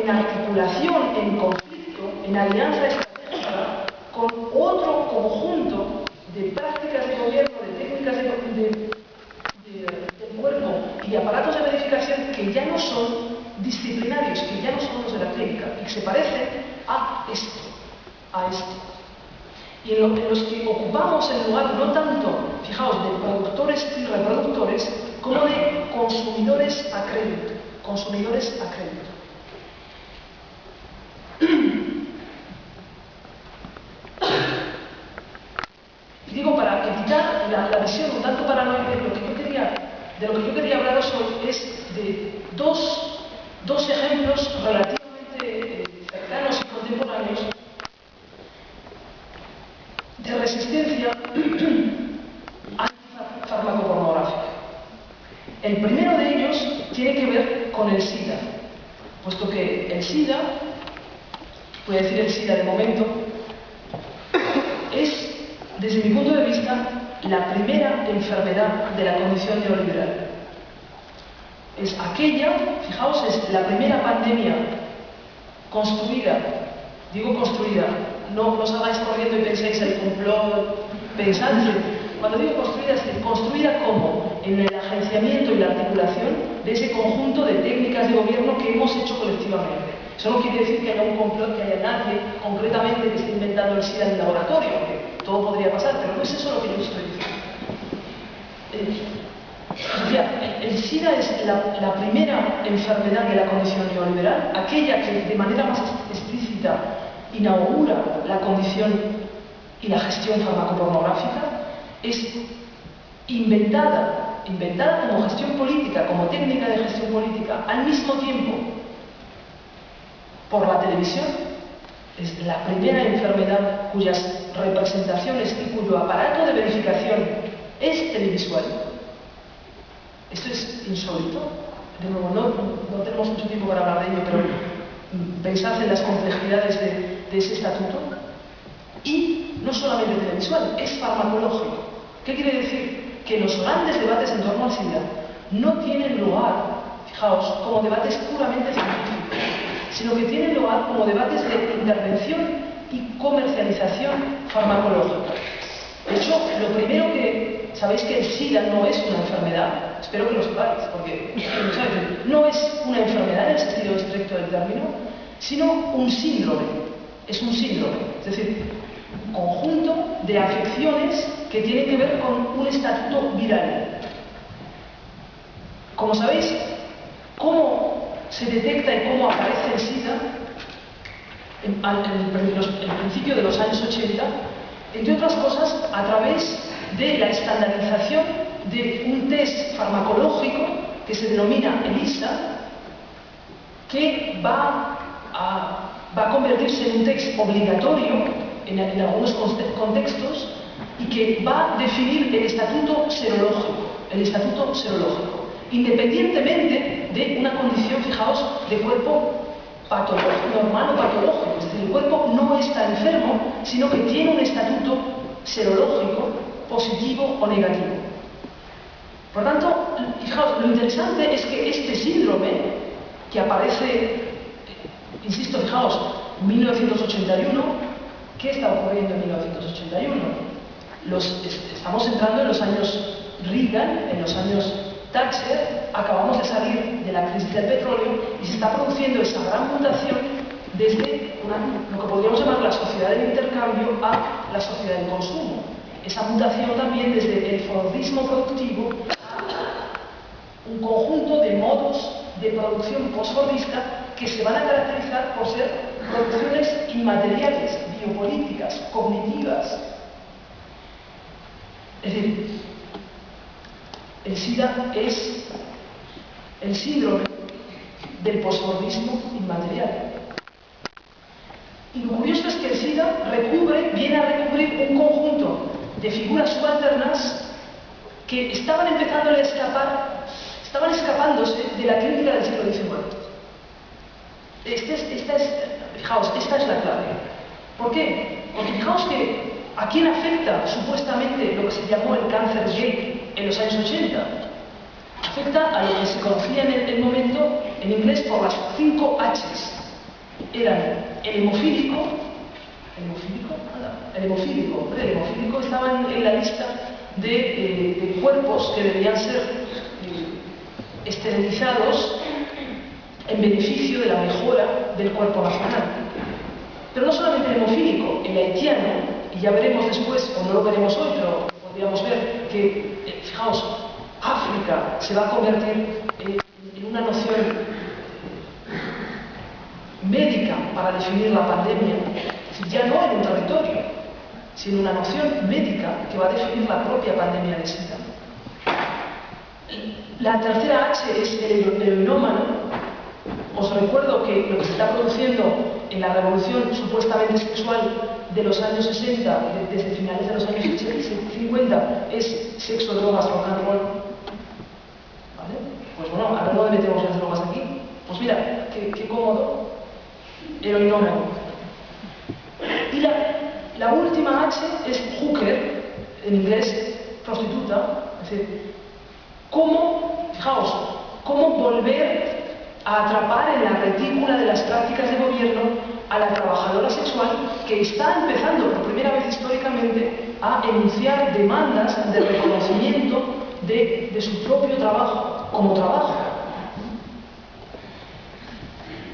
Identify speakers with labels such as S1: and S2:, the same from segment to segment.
S1: en articulación, en conflicto, en alianza estratégica con otro conjunto de prácticas de gobierno, de técnicas del cuerpo y de aparatos de verificación que ya no son disciplinarios, que ya no son los de la clínica, y que se parecen a esto, y en los que ocupamos el lugar no tanto, fijaos, de productores y reproductores, como de consumidores a crédito. Consumidores a crédito. Y digo, para evitar la visión un tanto paranoica, de lo que yo quería hablaros hoy es de dos ejemplos relativamente cercanos y contemporáneos de resistencia antifarmacopornográfica. El primero de ellos tiene que ver con el SIDA, puesto que el SIDA, voy a decir el SIDA de momento, es, desde mi punto de vista, la primera enfermedad de la condición neoliberal. Es aquella, fijaos, es la primera pandemia construida, digo construida, no os hagáis corriendo y penséis el complot, pensad, cuando digo construida, es decir, construida como en el agenciamiento y la articulación de ese conjunto de técnicas de gobierno que hemos hecho colectivamente. Eso no quiere decir que haya un complot, que haya nadie concretamente que esté inventando el SIDA en el laboratorio, que todo podría pasar, pero no es eso lo que yo estoy diciendo. El SIDA es la primera enfermedad de la condición neoliberal, aquella que de manera más explícita inaugura la condición y la gestión farmacopornográfica, es inventada como gestión política, como técnica de gestión política, al mismo tiempo por la televisión. Es la primera enfermedad cuyas representaciones y cuyo aparato de verificación es televisual. Esto es insólito. De nuevo, no tenemos mucho tiempo para hablar de ello, pero pensad en las complejidades de ese estatuto. Y no solamente televisual, es farmacológico. ¿Qué quiere decir? Que los grandes debates en torno al SIDA no tienen lugar, fijaos, como debates puramente científicos, sino que tienen lugar como debates de intervención y comercialización farmacológica. De hecho, lo primero que... Sabéis que el SIDA no es una enfermedad, espero que lo sepáis, porque no es una enfermedad en el sentido estricto del término, sino un síndrome. Es un síndrome, es decir, un conjunto de afecciones que tienen que ver con un estatuto viral. Como sabéis, ¿cómo se detecta y cómo aparece el SIDA en el principio de los años 80? Entre otras cosas, a través de la estandarización de un test farmacológico que se denomina ELISA, que va a convertirse en un test obligatorio en algunos contextos y que va a definir el estatuto serológico, independientemente de una condición, fijaos, de cuerpo patológico, normal o patológico. Es decir, el cuerpo no está enfermo, sino que tiene un estatuto serológico positivo o negativo. Por tanto, fijaos, lo interesante es que este síndrome, que aparece, insisto, fijaos, en 1981, ¿qué está ocurriendo en 1981? Estamos entrando en los años Reagan, en los años Thatcher, acabamos de salir de la crisis del petróleo y se está produciendo esa gran mutación desde lo que podríamos llamar la sociedad del intercambio a la sociedad del consumo. Esa mutación también desde el fordismo productivo a un conjunto de modos de producción postfordista que se van a caracterizar por ser producciones inmateriales, biopolíticas, cognitivas. Es decir, el SIDA es el síndrome del postfordismo inmaterial. Y lo curioso es que el SIDA viene a recubrir un conjunto de figuras subalternas que estaban empezando a estaban escapándose de la clínica del siglo XIX. Fijaos, esta es la clave. ¿Por qué? Porque fijaos que ¿a quién afecta supuestamente lo que se llamó el cáncer gay en los años 80? Afecta a lo que se conocía en el momento en inglés por las 5 H's. eran el hemofílico estaba en la lista de cuerpos que debían ser esterilizados en beneficio de la mejora del cuerpo nacional. Pero no solamente el hemofílico, el haitiano, y ya veremos después, o no lo veremos hoy, pero podríamos ver que, fijaos, África se va a convertir en una noción médica para definir la pandemia, ya no en un territorio, sino una noción médica que va a definir la propia pandemia de SIDA. La tercera H es el heroinómano. Os recuerdo que lo que se está produciendo en la revolución supuestamente sexual de los años 60, desde finales de los años 50, es sexo, drogas, rock and roll. ¿Vale? Pues bueno, a ver dónde metemos las drogas aquí. Pues mira, qué cómodo. Heroinómano. Y la última H es hooker, en inglés prostituta. Es decir, fijaos, cómo volver a atrapar en la retícula de las prácticas de gobierno a la trabajadora sexual que está empezando por primera vez históricamente a enunciar demandas de reconocimiento de su propio trabajo como trabajo.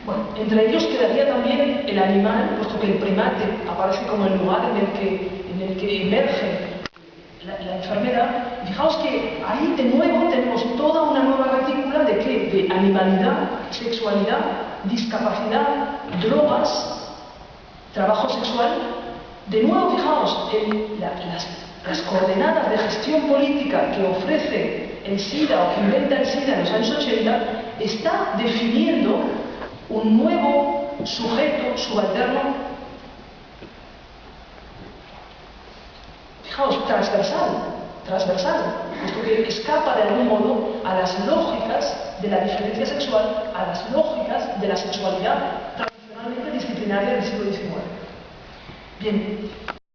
S1: Bueno, entre ellos quedaría también el animal, puesto que el primate aparece como el lugar en el que emerge la enfermedad. Y fijaos que ahí de nuevo tenemos toda una nueva retícula de ¿qué? De animalidad, sexualidad, discapacidad, drogas, trabajo sexual. De nuevo, fijaos, las coordenadas de gestión política que ofrece el SIDA o que inventa el SIDA en los años 80 está definiendo un nuevo sujeto subalterno, fijaos, transversal, puesto que escapa de algún modo a las lógicas de la diferencia sexual, a las lógicas de la sexualidad tradicionalmente disciplinaria del siglo XIX. Bien,